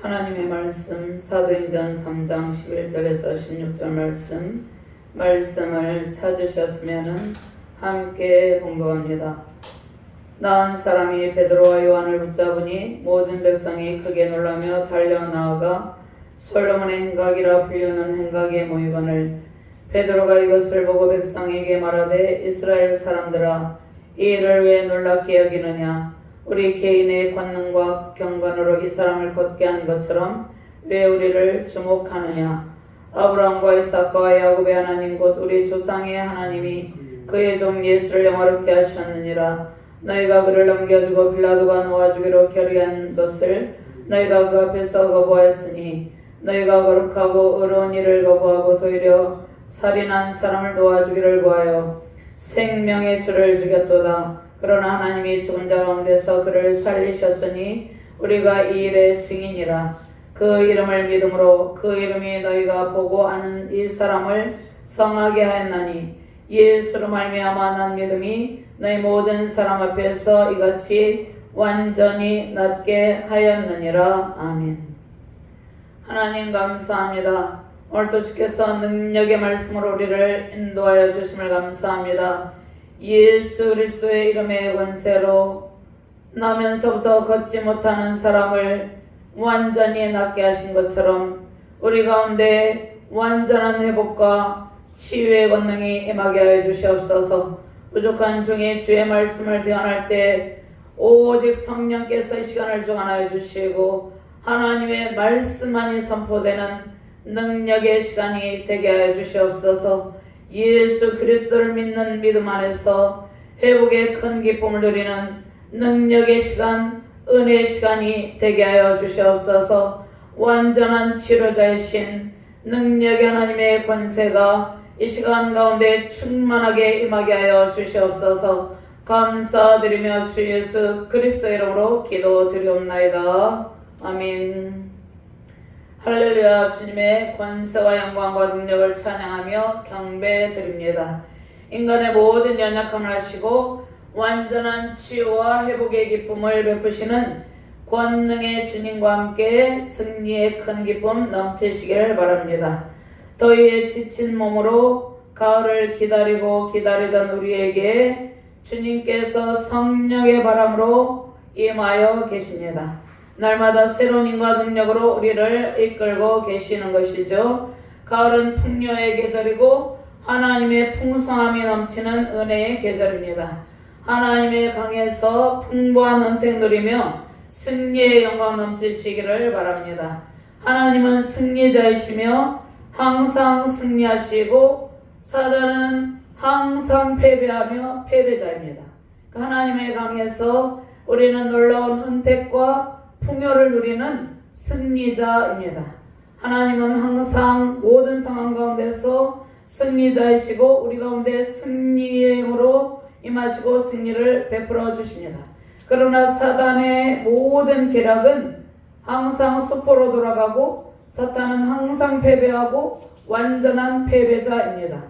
하나님의 말씀 사도행전 3장 11절에서 16절 말씀을 찾으셨으면 함께 공부합니다. 나은 사람이 베드로와 요한을 붙잡으니 모든 백성이 크게 놀라며 달려나아가 솔로몬의 행각이라 불리는 행각에 모이거늘 베드로가 이것을 보고 백성에게 말하되 이스라엘 사람들아 이 일을 왜 놀랍게 여기느냐 우리 개인의 권능과 경건으로 이 사람을 걷게 한 것처럼 왜 우리를 주목하느냐 아브라함과 이삭과 야곱의 하나님 곧 우리 조상의 하나님이 그의 종 예수를 영화롭게 하셨느니라. 너희가 그를 넘겨주고 빌라도가 놓아주기로 결의한 것을 너희가 그 앞에서 거부하였으니 너희가 거룩하고 의로운 일을 거부하고 도리어 살인한 사람을 놓아주기를 구하여 생명의 주를 죽였도다. 그러나 하나님이 죽은 자 가운데서 그를 살리셨으니 우리가 이 일의 증인이라. 그 이름을 믿음으로 그 이름이 너희가 보고 아는 이 사람을 성하게 하였나니 예수로 말미암아 난 믿음이 너희 모든 사람 앞에서 이같이 완전히 낫게 하였느니라. 아멘. 하나님 감사합니다. 오늘도 주께서 능력의 말씀으로 우리를 인도하여 주심을 감사합니다. 예수 그리스도의 이름의 권세로 나면서부터 걷지 못하는 사람을 완전히 낫게 하신 것처럼 우리 가운데 완전한 회복과 치유의 권능이 임하게 하여 주시옵소서. 부족한 중에 주의 말씀을 대언할 때 오직 성령께서 이 시간을 주관하여 주시고 하나님의 말씀만이 선포되는 능력의 시간이 되게 하여 주시옵소서. 예수 그리스도를 믿는 믿음 안에서 회복의 큰 기쁨을 누리는 능력의 시간, 은혜의 시간이 되게 하여 주시옵소서. 완전한 치료자이신 능력의 하나님의 권세가 이 시간 가운데 충만하게 임하게 하여 주시옵소서. 감사드리며 주 예수 그리스도의 이름으로 기도드리옵나이다. 아멘. 할렐루야. 주님의 권세와 영광과 능력을 찬양하며 경배드립니다. 인간의 모든 연약함을 하시고 완전한 치유와 회복의 기쁨을 베푸시는 권능의 주님과 함께 승리의 큰 기쁨 넘치시기를 바랍니다. 더위에 지친 몸으로 가을을 기다리고 기다리던 우리에게 주님께서 성령의 바람으로 임하여 계십니다. 날마다 새로운 힘과 능력으로 우리를 이끌고 계시는 것이죠. 가을은 풍요의 계절이고 하나님의 풍성함이 넘치는 은혜의 계절입니다. 하나님의 강에서 풍부한 은택 누리며 승리의 영광 넘치시기를 바랍니다. 하나님은 승리자이시며 항상 승리하시고 사단은 항상 패배하며 패배자입니다. 하나님의 강에서 우리는 놀라운 은택과 풍요를 누리는 승리자입니다. 하나님은 항상 모든 상황 가운데서 승리자이시고 우리 가운데 승리의 힘으로 임하시고 승리를 베풀어 주십니다. 그러나 사단의 모든 계략은 항상 수포로 돌아가고 사탄은 항상 패배하고 완전한 패배자입니다.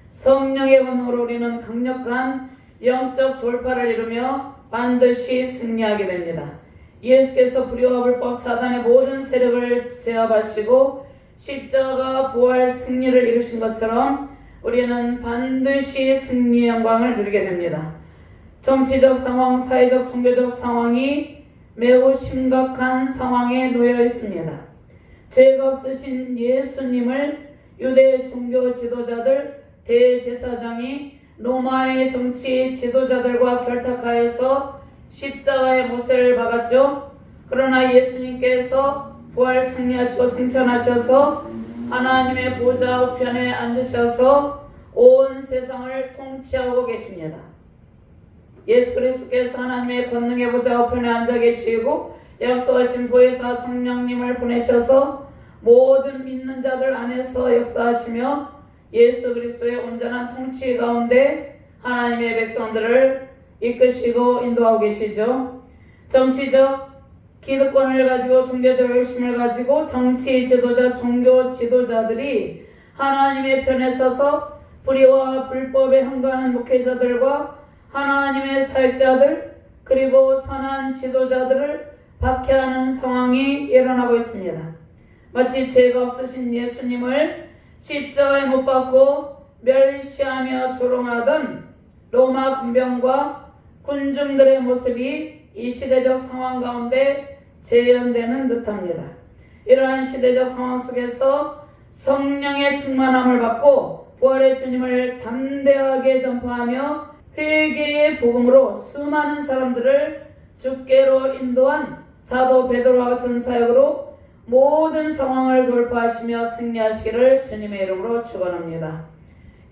성령의 권능으로 우리는 강력한 영적 돌파를 이루며 반드시 승리하게 됩니다. 예수께서 불의와 불법 사단의 모든 세력을 제압하시고 십자가 부활 승리를 이루신 것처럼 우리는 반드시 승리의 영광을 누리게 됩니다. 정치적 상황, 사회적, 종교적 상황이 매우 심각한 상황에 놓여 있습니다. 죄가 없으신 예수님을 유대 종교 지도자들, 대제사장이 로마의 정치 지도자들과 결탁하여서 십자가의 못을 박았죠. 그러나 예수님께서 부활 승리하시고 승천하셔서 하나님의 보좌 우편에 앉으셔서 온 세상을 통치하고 계십니다. 예수 그리스도께서 하나님의 권능의 보좌 우편에 앉아 계시고 약속하신 보혜사 성령님을 보내셔서 모든 믿는 자들 안에서 역사하시며 예수 그리스도의 온전한 통치 가운데 하나님의 백성들을 이끄시고 인도하고 계시죠. 정치적 기득권을 가지고 종교적 열심을 가지고 정치 지도자, 종교 지도자들이 하나님의 편에 서서 불의와 불법에 흥하는 목회자들과 하나님의 사역자들 그리고 선한 지도자들을 박해하는 상황이 일어나고 있습니다. 마치 죄가 없으신 예수님을 십자가에 못 박고 멸시하며 조롱하던 로마 군병과 군중들의 모습이 이 시대적 상황 가운데 재현되는 듯합니다. 이러한 시대적 상황 속에서 성령의 충만함을 받고 부활의 주님을 담대하게 전파하며 회개의 복음으로 수많은 사람들을 주께로 인도한 사도 베드로와 같은 사역으로 모든 상황을 돌파하시며 승리하시기를 주님의 이름으로 축원합니다.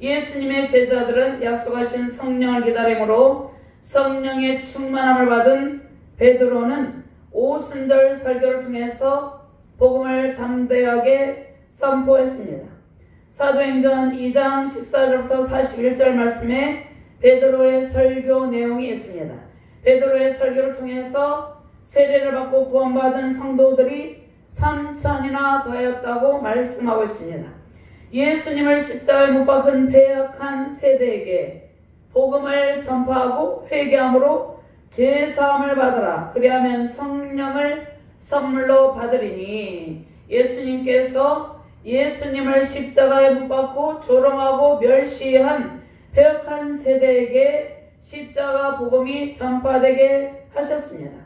예수님의 제자들은 약속하신 성령을 기다림으로 성령의 충만함을 받은 베드로는 오순절 설교를 통해서 복음을 담대하게 선포했습니다. 사도행전 2장 14절부터 41절 말씀에 베드로의 설교 내용이 있습니다. 베드로의 설교를 통해서 세례를 받고 구원받은 성도들이 3,000이나 더하였다고 말씀하고 있습니다. 예수님을 십자가에 못 박은 패역한 세대에게 복음을 전파하고 회개함으로 죄사함을 받으라. 그리하면 성령을 선물로 받으리니 예수님께서 예수님을 십자가에 못 박고 조롱하고 멸시한 패역한 세대에게 십자가 복음이 전파되게 하셨습니다.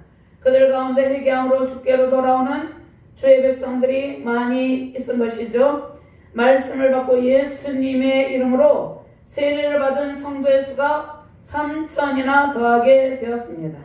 그들 가운데 회개함으로 주께로 돌아오는 주의 백성들이 많이 있은 것이죠. 말씀을 받고 예수님의 이름으로 세례를 받은 성도의 수가 3,000이나 더하게 되었습니다.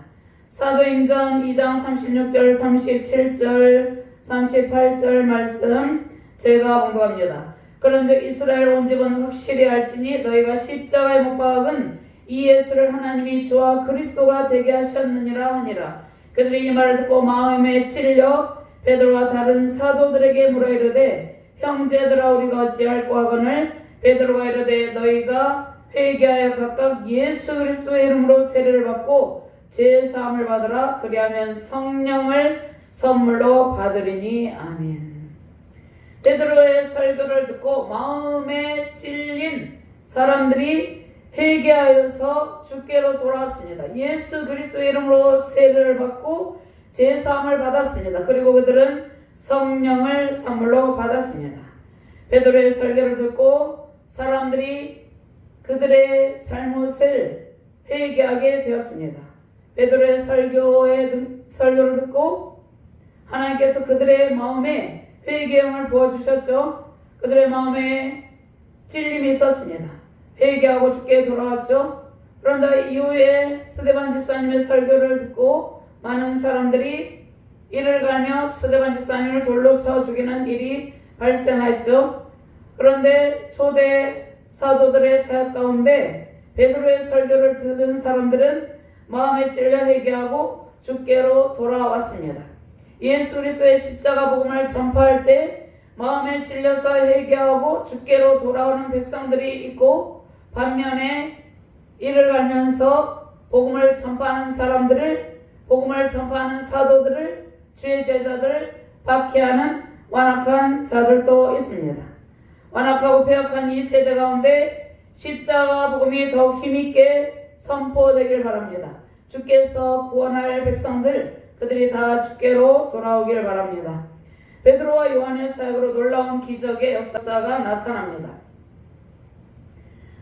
사도행전 2장 36절, 37절, 38절 말씀 제가 봉독합니다. 그런즉 이스라엘 온 집은 확실히 알지니 너희가 십자가에 못 박은 이 예수를 하나님이 주와 그리스도가 되게 하셨느니라 하니라. 그들이 이 말을 듣고 마음에 찔려 베드로와 다른 사도들에게 물어 이르되 형제들아 우리가 어찌할꼬 하거늘 베드로가 이르되 너희가 회개하여 각각 예수 그리스도의 이름으로 세례를 받고 죄사함을 받으라. 그리하면 성령을 선물로 받으리니 아멘. 베드로의 설교를 듣고 마음에 찔린 사람들이 회개하여서 주께로 돌아왔습니다. 예수 그리스도의 이름으로 세례를 받고 죄사함을 받았습니다. 그리고 그들은 성령을 선물로 받았습니다. 베드로의 설교를 듣고 사람들이 그들의 잘못을 회개하게 되었습니다. 베드로의 설교를 듣고 하나님께서 그들의 마음에 회개의 영을 부어주셨죠. 그들의 마음에 찔림이 있었습니다. 회개하고 주께 돌아왔죠. 그런데 이후에 스데반 집사님의 설교를 듣고 많은 사람들이 이를 갈며 스데반 집사님을 돌로 쳐 죽이는 일이 발생했죠. 그런데 초대 사도들의 사역 가운데 베드로의 설교를 들은 사람들은 마음에 찔려 회개하고 주께로 돌아왔습니다. 예수 그리스도의 십자가 복음을 전파할 때 마음에 찔려서 회개하고 주께로 돌아오는 백성들이 있고, 반면에 이를 갈면서 복음을 전파하는 사도들을, 주의 제자들을 박해하는 완악한 자들도 있습니다. 완악하고 패역한 이 세대 가운데 십자가 복음이 더욱 힘있게 선포되길 바랍니다. 주께서 구원할 백성들, 그들이 다 주께로 돌아오길 바랍니다. 베드로와 요한의 사역으로 놀라운 기적의 역사가 나타납니다.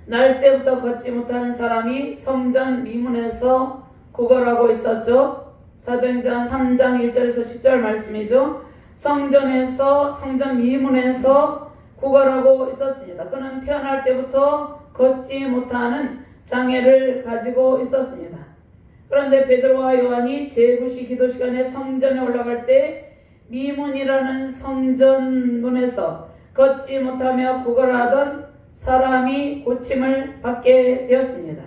날 때부터 걷지 못하는 사람이 성전 미문에서 구걸하고 있었죠. 사도행전 3장 1절에서 10절 말씀이죠. 성전 미문에서 구걸하고 있었습니다. 그는 태어날 때부터 걷지 못하는 장애를 가지고 있었습니다. 그런데 베드로와 요한이 제9시 기도 시간에 성전에 올라갈 때 미문이라는 성전문에서 걷지 못하며 구걸하던 사람이 고침을 받게 되었습니다.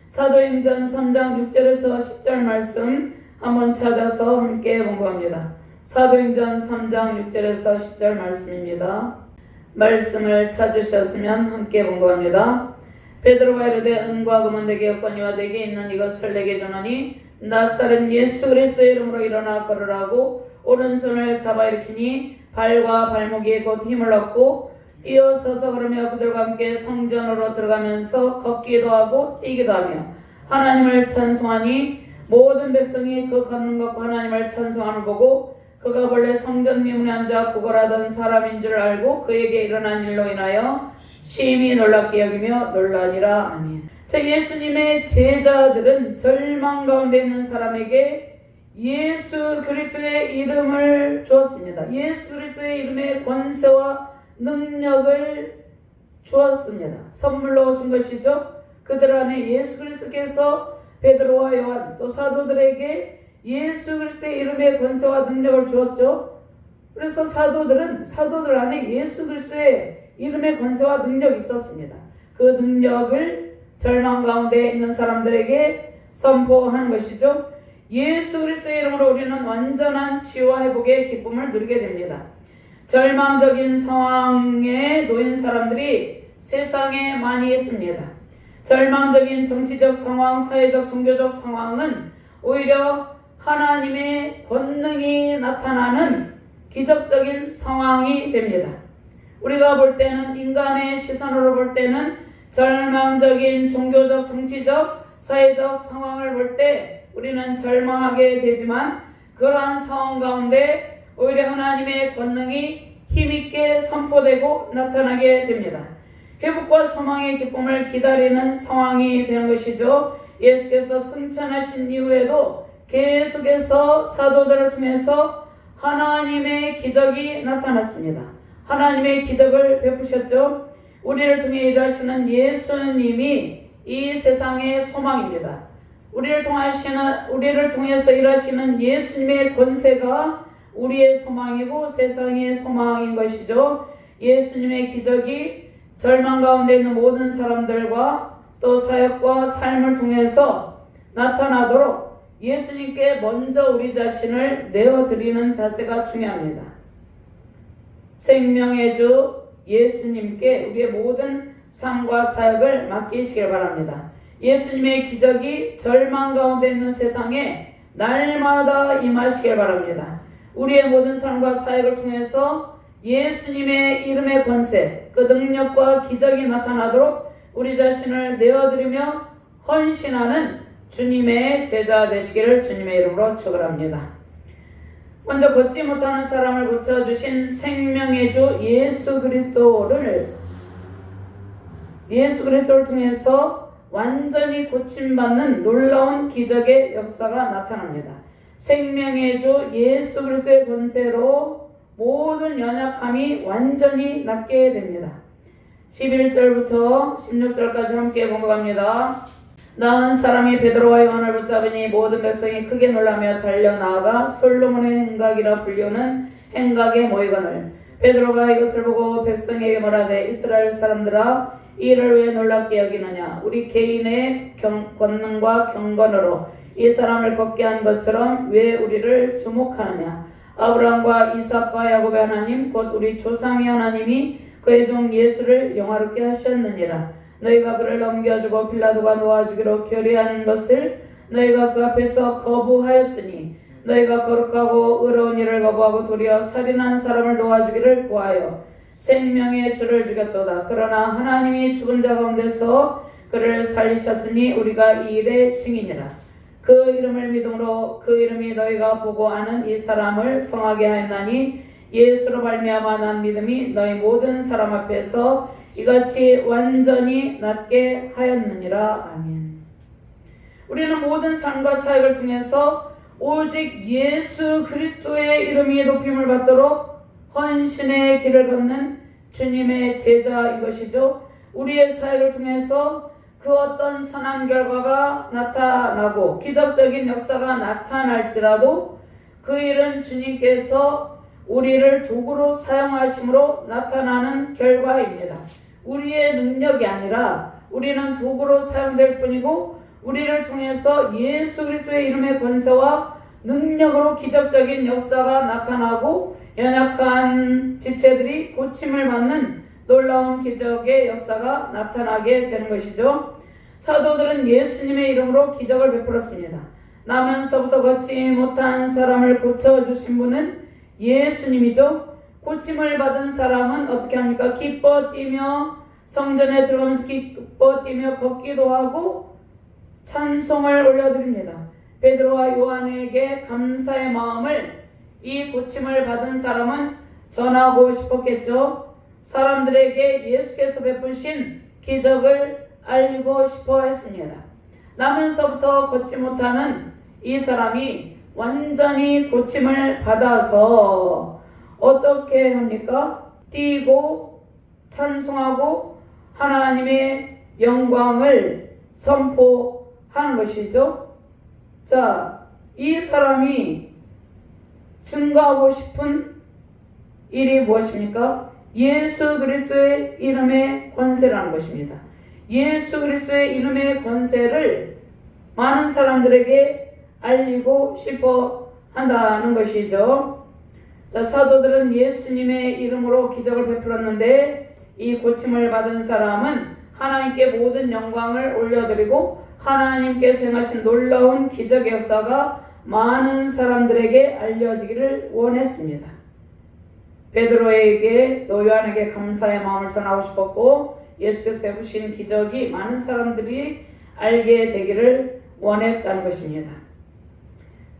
사도행전 3장 6절에서 10절 말씀 한번 찾아서 함께 봉독합니다. 사도행전 3장 6절에서 10절 말씀입니다. 말씀을 찾으셨으면 함께 봉독합니다. 베드로가 이르되 은과 금은 내게 없거니와 내게 있는 이것을 내게 전하니 나사렛 예수 그리스도의 이름으로 일어나 걸으라고 오른손을 잡아 일으키니 발과 발목이 곧 힘을 얻고 뛰어서서 걸으며 그들과 함께 성전으로 들어가면서 걷기도 하고 뛰기도 하며 하나님을 찬송하니 모든 백성이 그 걷는 것과 하나님을 찬송함을 보고 그가 본래 성전 미문에 앉아 구걸하던 사람인 줄 알고 그에게 일어난 일로 인하여 심히 놀랍게 여기며 놀라니라. 아멘. 자, 예수님의 제자들은 절망 가운데 있는 사람에게 예수 그리스도의 이름을 주었습니다. 예수 그리스도의 이름의 권세와 능력을 주었습니다. 선물로 준 것이죠. 그들 안에 예수 그리스도께서 베드로와 요한 또 사도들에게 예수 그리스도의 이름의 권세와 능력을 주었죠. 그래서 사도들 안에 예수 그리스도의 이름의 권세와 능력이 있었습니다. 그 능력을 절망 가운데 있는 사람들에게 선포하는 것이죠. 예수 그리스도의 이름으로 우리는 완전한 치유와 회복의 기쁨을 누리게 됩니다. 절망적인 상황에 놓인 사람들이 세상에 많이 있습니다. 절망적인 정치적 상황, 사회적, 종교적 상황은 오히려 하나님의 권능이 나타나는 기적적인 상황이 됩니다. 우리가 볼 때는, 인간의 시선으로 볼 때는 절망적인 종교적, 정치적, 사회적 상황을 볼 때 우리는 절망하게 되지만 그러한 상황 가운데 오히려 하나님의 권능이 힘있게 선포되고 나타나게 됩니다. 회복과 소망의 기쁨을 기다리는 상황이 되는 것이죠. 예수께서 승천하신 이후에도 계속해서 사도들을 통해서 하나님의 기적이 나타났습니다. 하나님의 기적을 베푸셨죠. 우리를 통해 일하시는 예수님이 이 세상의 소망입니다. 우리를 통해서 일하시는 예수님의 권세가 우리의 소망이고 세상의 소망인 것이죠. 예수님의 기적이 절망 가운데 있는 모든 사람들과 또 사역과 삶을 통해서 나타나도록 예수님께 먼저 우리 자신을 내어드리는 자세가 중요합니다. 생명의 주 예수님께 우리의 모든 삶과 사역을 맡기시길 바랍니다. 예수님의 기적이 절망 가운데 있는 세상에 날마다 임하시길 바랍니다. 우리의 모든 삶과 사역을 통해서 예수님의 이름의 권세, 그 능력과 기적이 나타나도록 우리 자신을 내어드리며 헌신하는 주님의 제자 되시기를 주님의 이름으로 축원합니다. 먼저 걷지 못하는 사람을 고쳐주신 생명의 주 예수 그리스도를 통해서 완전히 고침받는 놀라운 기적의 역사가 나타납니다. 생명의 주 예수 그리스도의 권세로 모든 연약함이 완전히 낫게 됩니다. 11절부터 16절까지 함께 봉독합니다. 나은 사람이 베드로와 요한을 붙잡으니 모든 백성이 크게 놀라며 달려나아가 솔로몬의 행각이라 불리우는 행각에 모이거늘 베드로가 이것을 보고 백성에게 말하되 이스라엘 사람들아 이를 왜 놀랍게 여기느냐 우리 개인의 권능과 경건으로 이 사람을 걷게 한 것처럼 왜 우리를 주목하느냐 아브라함과 이삭과 야곱의 하나님 곧 우리 조상의 하나님이 그의 종 예수를 영화롭게 하셨느니라. 너희가 그를 넘겨주고 빌라도가 놓아주기로 결의한 것을 너희가 그 앞에서 거부하였으니 너희가 거룩하고 의로운 일을 거부하고 도리어 살인한 사람을 놓아주기를 구하여 생명의 주를 죽였도다. 그러나 하나님이 죽은 자 가운데서 그를 살리셨으니 우리가 이 일의 증인이라. 그 이름을 믿음으로 그 이름이 너희가 보고 아는 이 사람을 성하게 하였나니 예수로 말미암아 난 믿음이 너희 모든 사람 앞에서 이같이 완전히 낫게 하였느니라. 아멘. 우리는 모든 삶과 사역을 통해서 오직 예수 그리스도의 이름이 높임을 받도록 헌신의 길을 걷는 주님의 제자인 것이죠. 우리의 사역을 통해서 그 어떤 선한 결과가 나타나고 기적적인 역사가 나타날지라도 그 일은 주님께서 우리를 도구로 사용하심으로 나타나는 결과입니다. 우리의 능력이 아니라 우리는 도구로 사용될 뿐이고 우리를 통해서 예수 그리스도의 이름의 권세와 능력으로 기적적인 역사가 나타나고 연약한 지체들이 고침을 받는 놀라운 기적의 역사가 나타나게 되는 것이죠. 사도들은 예수님의 이름으로 기적을 베풀었습니다. 나면서부터 걷지 못한 사람을 고쳐주신 분은 예수님이죠. 고침을 받은 사람은 어떻게 합니까? 기뻐 뛰며 성전에 들어가면서 기뻐 뛰며 걷기도 하고 찬송을 올려드립니다. 베드로와 요한에게 감사의 마음을, 이 고침을 받은 사람은 전하고 싶었겠죠. 사람들에게 예수께서 베푸신 기적을 알리고 싶어 했습니다. 나면서부터 걷지 못하는 이 사람이 완전히 고침을 받아서 어떻게 합니까? 뛰고 찬송하고 하나님의 영광을 선포하는 것이죠. 자, 이 사람이 증거하고 싶은 일이 무엇입니까? 예수 그리스도의 이름의 권세라는 것입니다. 예수 그리스도의 이름의 권세를 많은 사람들에게 알리고 싶어 한다는 것이죠. 자, 사도들은 예수님의 이름으로 기적을 베풀었는데 이 고침을 받은 사람은 하나님께 모든 영광을 올려드리고 하나님께서 행하신 놀라운 기적의 역사가 많은 사람들에게 알려지기를 원했습니다. 베드로에게 또 요한에게 감사의 마음을 전하고 싶었고 예수께서 베푸신 기적이 많은 사람들이 알게 되기를 원했다는 것입니다.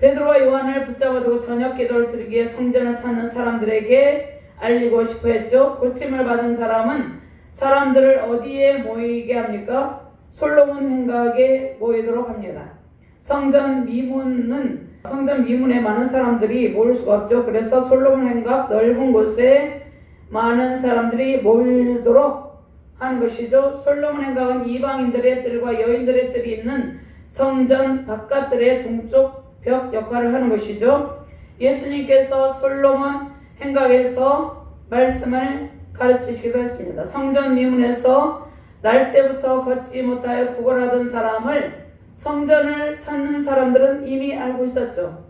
베드로와 요한을 붙잡아두고 저녁 기도를 드리기에 성전을 찾는 사람들에게 알리고 싶어 했죠. 고침을 받은 사람은 사람들을 어디에 모이게 합니까? 솔로몬 행각에 모이도록 합니다. 성전 미문에 많은 사람들이 모일 수가 없죠. 그래서 솔로몬 행각 넓은 곳에 많은 사람들이 모이도록 하는 것이죠. 솔로몬 행각은 이방인들의 뜰과 여인들의 뜰이 있는 성전 바깥들의 동쪽 벽 역할을 하는 것이죠. 예수님께서 솔로몬 행각에서 말씀을 가르치시기도 했습니다. 성전 미문에서 날 때부터 걷지 못하여 구걸하던 사람을 성전을 찾는 사람들은 이미 알고 있었죠.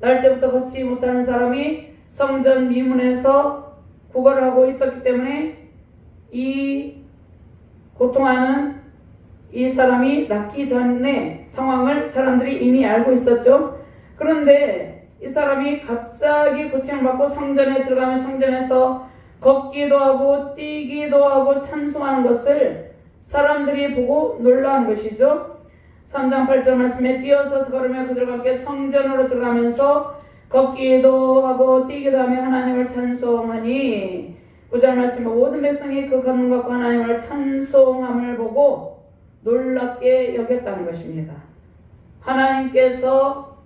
날 때부터 걷지 못하는 사람이 성전 미문에서 구걸을 하고 있었기 때문에 이 고통하는 이 사람이 낫기 전에 상황을 사람들이 이미 알고 있었죠. 그런데 이 사람이 갑자기 고침을 받고 성전에 들어가면 성전에서 걷기도 하고 뛰기도 하고 찬송하는 것을 사람들이 보고 놀라는 것이죠. 3장 8절 말씀에 뛰어서서 걸으며 그들과 함께 성전으로 들어가면서 걷기도 하고 뛰기도 하며 하나님을 찬송하니 9절 말씀에 모든 백성이 그 걷는 것과 하나님을 찬송함을 보고 놀랍게 여겼다는 것입니다. 하나님께서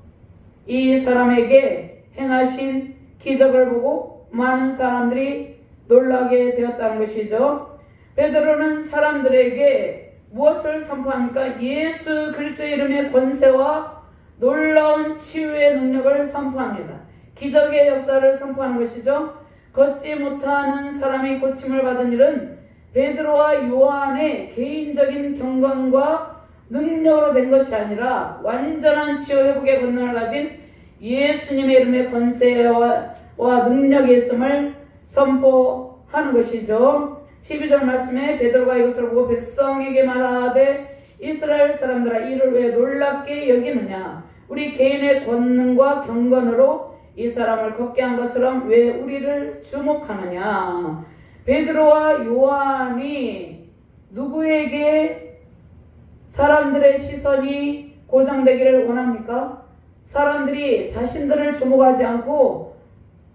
이 사람에게 행하신 기적을 보고 많은 사람들이 놀라게 되었다는 것이죠. 베드로는 사람들에게 무엇을 선포합니까? 예수 그리스도의 이름의 권세와 놀라운 치유의 능력을 선포합니다. 기적의 역사를 선포하는 것이죠. 걷지 못하는 사람이 고침을 받은 일은 베드로와 요한의 개인적인 경건과 능력으로 된 것이 아니라 완전한 치유 회복의 권능을 가진 예수님의 이름의 권세와 능력이 있음을 선포하는 것이죠. 12절 말씀에 베드로가 이것을 보고 백성에게 말하되 이스라엘 사람들아 이를 왜 놀랍게 여기느냐? 우리 개인의 권능과 경건으로 이 사람을 걷게 한 것처럼 왜 우리를 주목하느냐? 베드로와 요한이 누구에게 사람들의 시선이 고정되기를 원합니까? 사람들이 자신들을 주목하지 않고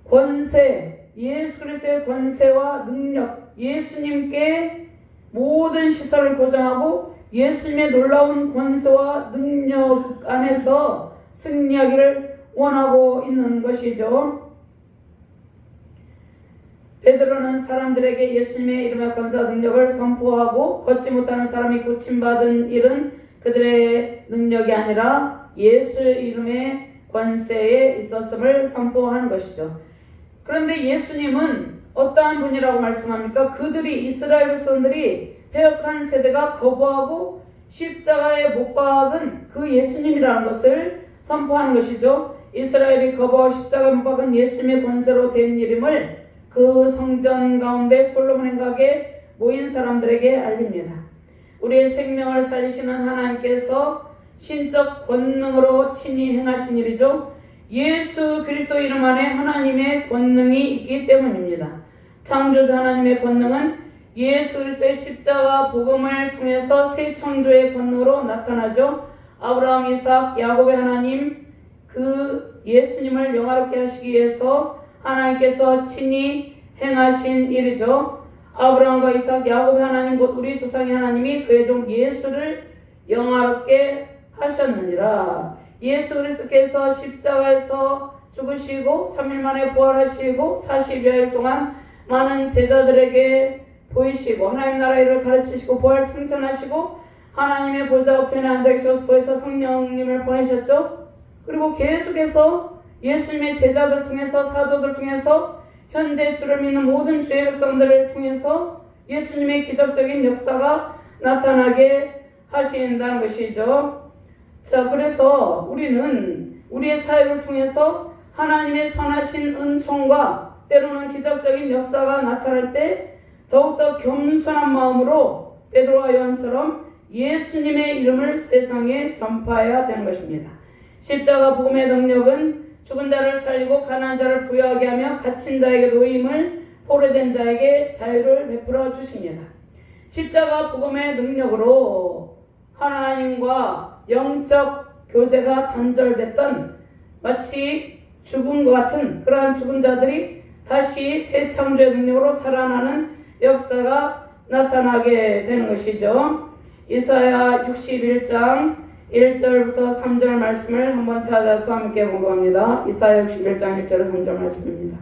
권세, 예수 그리스도의 권세와 능력, 예수님께 모든 시선을 고정하고 예수님의 놀라운 권세와 능력 안에서 승리하기를 원하고 있는 것이죠. 베드로는 사람들에게 예수님의 이름의 권세와 능력을 선포하고 걷지 못하는 사람이 고침받은 일은 그들의 능력이 아니라 예수 이름의 권세에 있었음을 선포하는 것이죠. 그런데 예수님은 어떠한 분이라고 말씀합니까? 그들이 이스라엘 백성들이 패역한 세대가 거부하고 십자가에 못 박은 그 예수님이라는 것을 선포하는 것이죠. 이스라엘이 거부하고 십자가에 못 박은 예수님의 권세로 된 이름을 그 성전 가운데 솔로몬 행각에 모인 사람들에게 알립니다. 우리의 생명을 살리시는 하나님께서 신적 권능으로 친히 행하신 일이죠. 예수 그리스도 이름 안에 하나님의 권능이 있기 때문입니다. 창조자 하나님의 권능은 예수 그리스도의 십자가 복음을 통해서 새 창조의 권능으로 나타나죠. 아브라함, 이삭, 야곱의 하나님, 그 예수님을 영화롭게 하시기 위해서 하나님께서 친히 행하신 일이죠. 아브라함과 이삭, 야곱의 하나님 곧 우리 조상의 하나님이 그의 종 예수를 영화롭게 하셨느니라. 예수 그리스도께서 십자가에서 죽으시고 3일 만에 부활하시고 40여일 동안 많은 제자들에게 보이시고 하나님 나라 일을 가르치시고 부활 승천하시고 하나님의 보좌 우편에 앉아 계셔서 보혜사 성령님을 보내셨죠. 그리고 계속해서 예수님의 제자들 통해서 사도들 통해서 현재 주를 믿는 모든 주의 백성들을 통해서 예수님의 기적적인 역사가 나타나게 하신다는 것이죠. 자, 그래서 우리는 우리의 사역을 통해서 하나님의 선하신 은총과 때로는 기적적인 역사가 나타날 때 더욱더 겸손한 마음으로 베드로와 요한처럼 예수님의 이름을 세상에 전파해야 되는 것입니다. 십자가 복음의 능력은 죽은 자를 살리고 가난한 자를 부유하게 하며 갇힌 자에게 노임을 포로된 자에게 자유를 베풀어 주십니다. 십자가 복음의 능력으로 하나님과 영적 교제가 단절됐던 마치 죽은 것 같은 그러한 죽은 자들이 다시 새 창조의 능력으로 살아나는 역사가 나타나게 되는 것이죠. 이사야 61장 1절부터 3절 말씀을 한번 찾아서 함께 공부합니다. 이사야 61장 1절에서 3절 말씀입니다.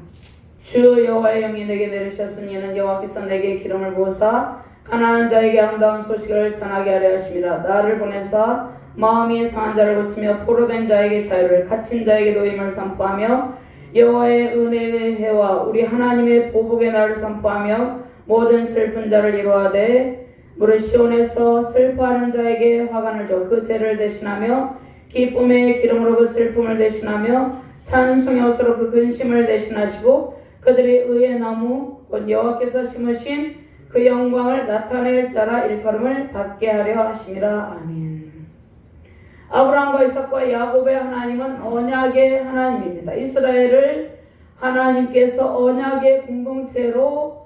주 여호와의 영이 내게 내리셨으니 이는 여호와께서 내게 기름을 부으사 가난한 자에게 아름다운 소식을 전하게 하려 하심이라. 나를 보내사 마음이 상한 자를 고치며 포로된 자에게 자유를 갇힌 자에게 노임을 선포하며 여호와의 은혜의 해와 우리 하나님의 보복의 날을 선포하며 모든 슬픈 자를 이루하되 무릇 시온에서 슬퍼하는 자에게 화관을 줘 그 죄를 대신하며 기쁨의 기름으로 그 슬픔을 대신하며 찬송의 옷으로 그 근심을 대신하시고 그들이 의의 나무 곧 여호와께서 심으신 그 영광을 나타낼 자라 일컬음을 받게 하려 하심이라. 아멘. 아브라함과 이삭과 야곱의 하나님은 언약의 하나님입니다. 이스라엘을 하나님께서 언약의 공동체로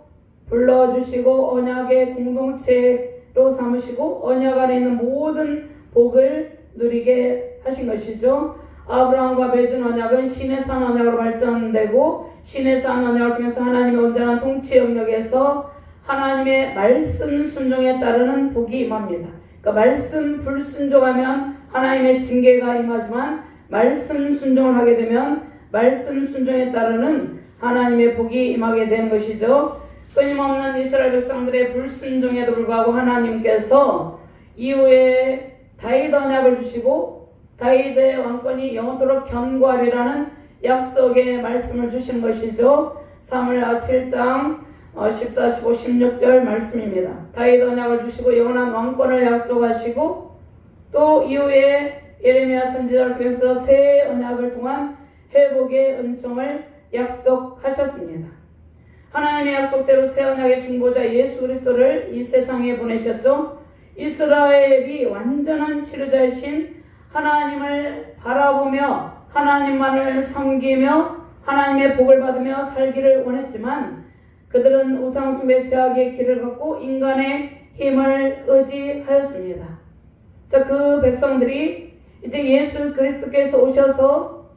불러주시고 언약의 공동체로 삼으시고 언약 안에 있는 모든 복을 누리게 하신 것이죠. 아브라함과 맺은 언약은 신의 산 언약으로 발전되고 신의 산 언약을 통해서 하나님의 온전한 통치 영역에서 하나님의 말씀 순종에 따르는 복이 임합니다. 그러니까 말씀 불순종하면 하나님의 징계가 임하지만 말씀 순종을 하게 되면 말씀 순종에 따르는 하나님의 복이 임하게 되는 것이죠. 끊임없는 이스라엘 백성들의 불순종에도 불구하고 하나님께서 이후에 다윗 언약을 주시고 다윗의 왕권이 영원토록 견고하리라는 약속의 말씀을 주신 것이죠. 사무엘하 7장 14, 15, 16절 말씀입니다. 다윗 언약을 주시고 영원한 왕권을 약속하시고 또 이후에 예레미야 선지자를 통해서 새 언약을 통한 회복의 은총을 약속하셨습니다. 하나님의 약속대로 새 언약의 중보자 예수 그리스도를 이 세상에 보내셨죠. 이스라엘이 완전한 치료자이신 하나님을 바라보며 하나님만을 섬기며 하나님의 복을 받으며 살기를 원했지만 그들은 우상숭배 제약의 길을 걷고 인간의 힘을 의지하였습니다. 자, 그 백성들이 이제 예수 그리스도께서 오셔서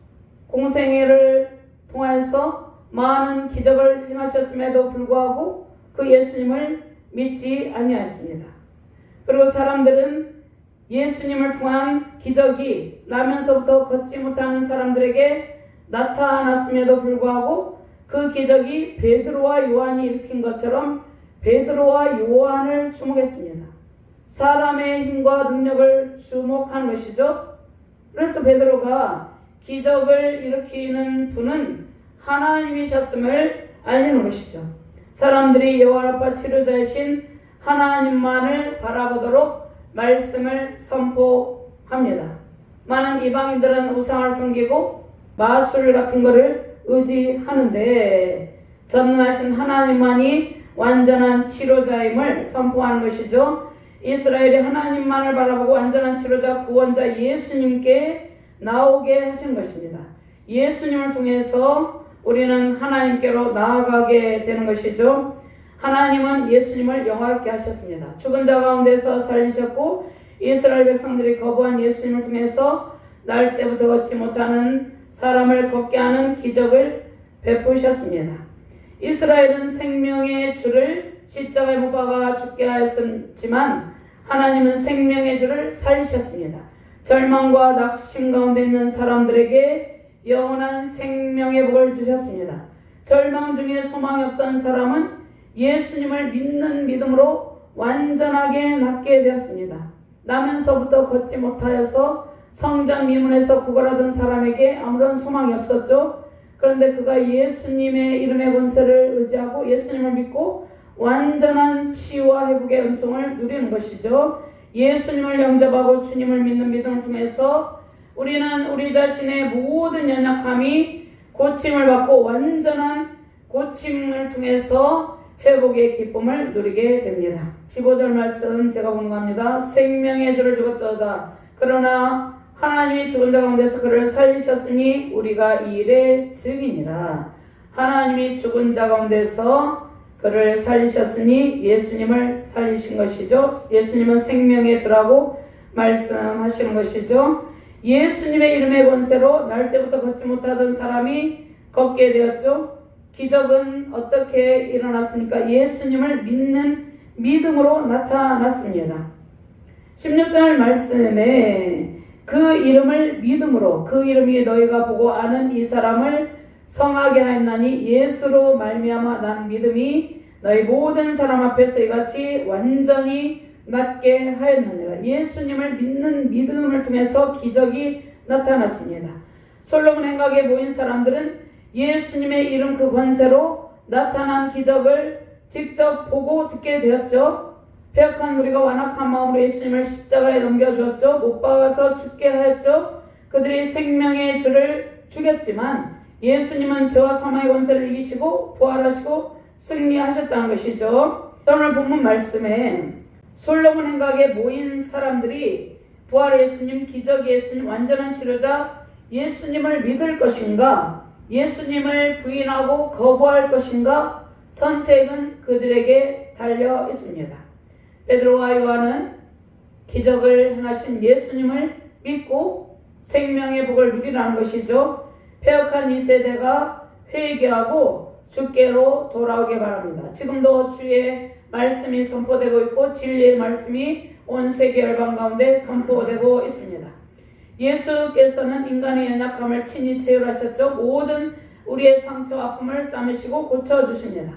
공생애를 통하여서 많은 기적을 행하셨음에도 불구하고 그 예수님을 믿지 아니하였습니다. 그리고 사람들은 예수님을 통한 기적이 나면서부터 걷지 못하는 사람들에게 나타났음에도 불구하고 그 기적이 베드로와 요한이 일으킨 것처럼 베드로와 요한을 주목했습니다. 사람의 힘과 능력을 주목한 것이죠. 그래서 베드로가 기적을 일으키는 분은 하나님이셨음을 알리는 것이죠. 사람들이 여호와 라파 치료자이신 하나님만을 바라보도록 말씀을 선포합니다. 많은 이방인들은 우상을 섬기고 마술 같은 것을 의지하는데 전능하신 하나님만이 완전한 치료자임을 선포하는 것이죠. 이스라엘이 하나님만을 바라보고 완전한 치료자 구원자 예수님께 나오게 하신 것입니다. 예수님을 통해서 우리는 하나님께로 나아가게 되는 것이죠. 하나님은 예수님을 영화롭게 하셨습니다. 죽은 자 가운데서 살리셨고 이스라엘 백성들이 거부한 예수님을 통해서 날 때부터 걷지 못하는 사람을 걷게 하는 기적을 베푸셨습니다. 이스라엘은 생명의 주를 십자가에 못 박아 죽게 하였지만 하나님은 생명의 주를 살리셨습니다. 절망과 낙심 가운데 있는 사람들에게 영원한 생명의 복을 주셨습니다. 절망 중에 소망이 없던 사람은 예수님을 믿는 믿음으로 완전하게 낫게 되었습니다. 나면서부터 걷지 못하여서 성전 미문에서 구걸하던 사람에게 아무런 소망이 없었죠. 그런데 그가 예수님의 이름의 권세를 의지하고 예수님을 믿고 완전한 치유와 회복의 은총을 누리는 것이죠. 예수님을 영접하고 주님을 믿는 믿음을 통해서 우리는 우리 자신의 모든 연약함이 고침을 받고 완전한 고침을 통해서 회복의 기쁨을 누리게 됩니다. 15절 말씀 제가 봉독합니다. 생명의 주를 죽었도다. 그러나 하나님이 죽은 자 가운데서 그를 살리셨으니 우리가 이 일의 증인이라. 하나님이 죽은 자 가운데서 그를 살리셨으니 예수님을 살리신 것이죠. 예수님은 생명의 주라고 말씀하시는 것이죠. 예수님의 이름의 권세로 날 때부터 걷지 못하던 사람이 걷게 되었죠. 기적은 어떻게 일어났습니까? 예수님을 믿는 믿음으로 나타났습니다. 16절 말씀에 그 이름을 믿음으로 그 이름이 너희가 보고 아는 이 사람을 성하게 하였나니 예수로 말미암아 난 믿음이 너희 모든 사람 앞에서 이같이 완전히 낫게 하였느니라. 예수님을 믿는 믿음을 통해서 기적이 나타났습니다. 솔로몬 행각에 모인 사람들은 예수님의 이름 그 권세로 나타난 기적을 직접 보고 듣게 되었죠. 패역한 우리가 완악한 마음으로 예수님을 십자가에 넘겨주었죠. 못 박아서 죽게 하였죠. 그들이 생명의 주를 죽였지만 예수님은 죄와 사망의 권세를 이기시고 부활하시고 승리하셨다는 것이죠. 오늘 본문 말씀에 솔로몬 행각에 모인 사람들이 부활 예수님, 기적 예수님, 완전한 치료자 예수님을 믿을 것인가, 예수님을 부인하고 거부할 것인가, 선택은 그들에게 달려 있습니다. 베드로와 요한은 기적을 행하신 예수님을 믿고 생명의 복을 누리라는 것이죠. 패역한 이 세대가 회개하고 주께로 돌아오게 바랍니다. 지금도 주의 말씀이 선포되고 있고 진리의 말씀이 온 세계 열방 가운데 선포되고 있습니다. 예수께서는 인간의 연약함을 친히 체휼하셨죠. 모든 우리의 상처와 아픔을 싸매시고 고쳐주십니다.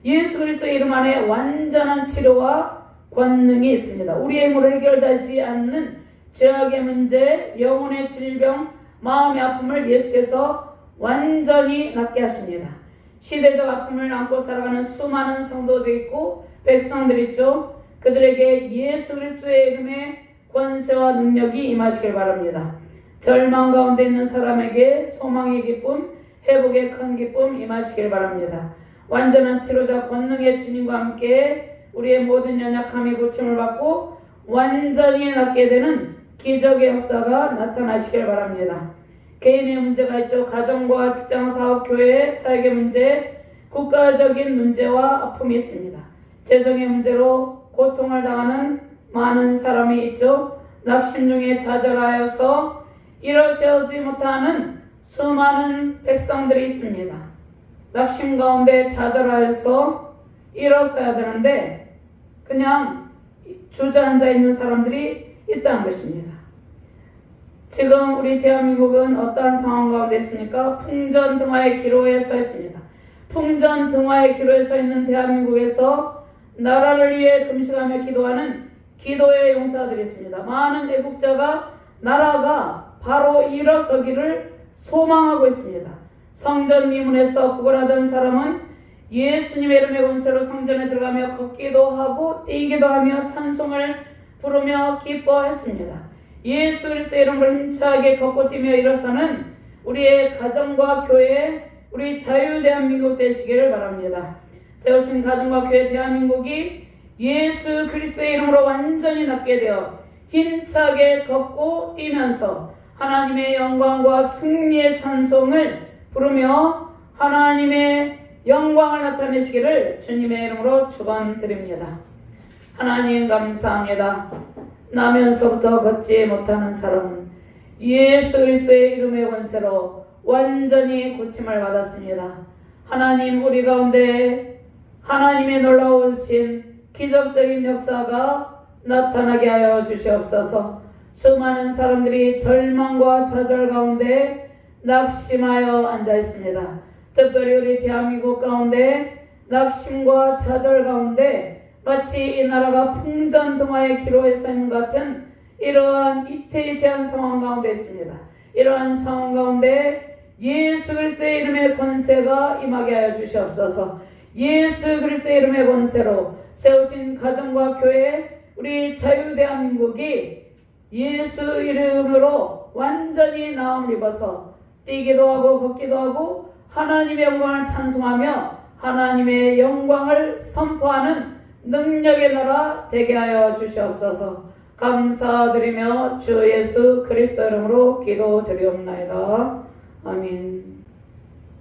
예수 그리스도의 이름 안에 완전한 치료와 권능이 있습니다. 우리의 힘으로 해결되지 않는 죄악의 문제, 영혼의 질병, 마음의 아픔을 예수께서 완전히 낫게 하십니다. 시대적 아픔을 안고 살아가는 수많은 성도도 있고 백성들 있죠. 그들에게 예수 그리스도의 이름의 권세와 능력이 임하시길 바랍니다. 절망 가운데 있는 사람에게 소망의 기쁨, 회복의 큰 기쁨 임하시길 바랍니다. 완전한 치료자 권능의 주님과 함께 우리의 모든 연약함이 고침을 받고 완전히 낫게 되는 기적의 역사가 나타나시길 바랍니다. 개인의 문제가 있죠. 가정과 직장, 사업, 교회, 사역의 문제, 국가적인 문제와 아픔이 있습니다. 재정의 문제로 고통을 당하는 많은 사람이 있죠. 낙심 중에 좌절하여서 일어서지 못하는 수많은 백성들이 있습니다. 낙심 가운데 좌절하여서 일어서야 되는데 그냥 주저앉아 있는 사람들이 있다는 것입니다. 지금 우리 대한민국은 어떠한 상황 가운데 있습니까? 풍전등화의 기로에 서 있습니다. 풍전등화의 기로에 서 있는 대한민국에서 나라를 위해 금식하며 기도하는 기도의 용사들이 있습니다. 많은 애국자가 나라가 바로 일어서기를 소망하고 있습니다. 성전 미문에서 구걸하던 사람은 예수님의 이름의 권세로 성전에 들어가며 걷기도 하고 뛰기도 하며 찬송을 부르며 기뻐했습니다. 예수 그리스도의 이름으로 힘차게 걷고 뛰며 일어서는 우리의 가정과 교회, 우리 자유 대한민국 되시기를 바랍니다. 세우신 가정과 교회 대한민국이 예수 그리스도의 이름으로 완전히 낫게 되어 힘차게 걷고 뛰면서 하나님의 영광과 승리의 찬송을 부르며 하나님의 영광을 나타내시기를 주님의 이름으로 축원드립니다. 하나님 감사합니다. 나면서부터 걷지 못하는 사람은 예수 그리스도의 이름의 권세로 완전히 고침을 받았습니다. 하나님, 우리 가운데 하나님의 놀라우신 기적적인 역사가 나타나게 하여 주시옵소서. 수많은 사람들이 절망과 좌절 가운데 낙심하여 앉아 있습니다. 특별히 우리 대한민국 가운데 낙심과 좌절 가운데 마치 이 나라가 풍전등화의 기로에 서 있는 것 같은 이러한 위태위태한 상황 가운데 있습니다. 이러한 상황 가운데 예수 그리스도의 이름의 권세가 임하게 하여 주시옵소서. 예수 그리스도의 이름의 권세로 세우신 가정과 교회, 우리 자유대한민국이 예수 이름으로 완전히 나음을 입어서 뛰기도 하고 걷기도 하고 하나님의 영광을 찬송하며 하나님의 영광을 선포하는 능력의 나라 되게 하여 주시옵소서. 감사드리며 주 예수 그리스도 이름으로 기도드리옵나이다. 아멘.